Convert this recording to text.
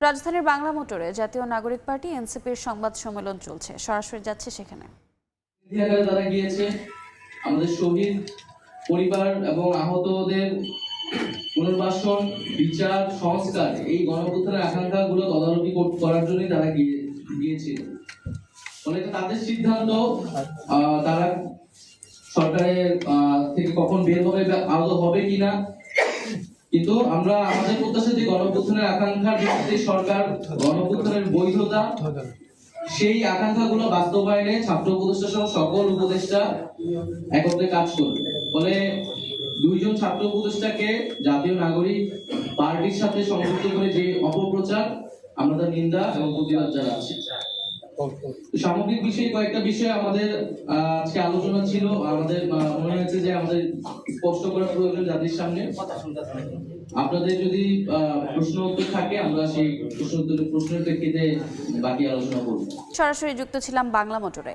রাজধানীর বাংলা মোটরে জাতীয় নাগরিক পার্টি এনসিপির সংবাদ সম্মেলন চলছে, সরাসরি যাচ্ছে সেখানে। যারা গিয়েছে আমাদের শহীদ পরিবার এবং আহতদের পুনর্বাসন, বিচার, সংস্কার, এই গণঅভ্যুত্থানের আকাঙ্ক্ষাগুলো তদারকি করার জন্য তারা গিয়েছিল। ফলে তাদের সিদ্ধান্ত তারা সরকারের থেকে কখন বের হবে বা আদৌ হবে কিনা, কিন্তু আমরা আমাদের প্রত্যাশা যে গণঅভ্যুত্থানের আকাঙ্ক্ষার ভিত্তিতে সরকার গণঅভ্যুত্থানের বৈধতা, সেই আকাঙ্ক্ষাগুলো বাস্তবায়নে ছাত্র উপদেষ্টা সহ সকল উপদেষ্টা একত্রে কাজ করবে। ফলে দুইজন ছাত্র উপদেষ্টাকে জাতীয় নাগরিক পার্টির সাথে সংযুক্ত করে যে অপপ্রচার, আমরা তার নিন্দা এবং প্রতিবাদ জানাচ্ছি। সামগ্রিক বিষয়ে কয়েকটা বিষয় আমাদের আজকে আলোচনা ছিল। আমাদের মনে হয়েছে যে আমাদের স্পষ্ট করা প্রয়োজন জাতির সামনে। আপনাদের যদি প্রশ্ন উত্তর থাকে, আমরা সেই প্রশ্নের প্রেক্ষিতে বাকি আলোচনা করব। সরাসরি যুক্ত ছিলাম বাংলা মোটরে।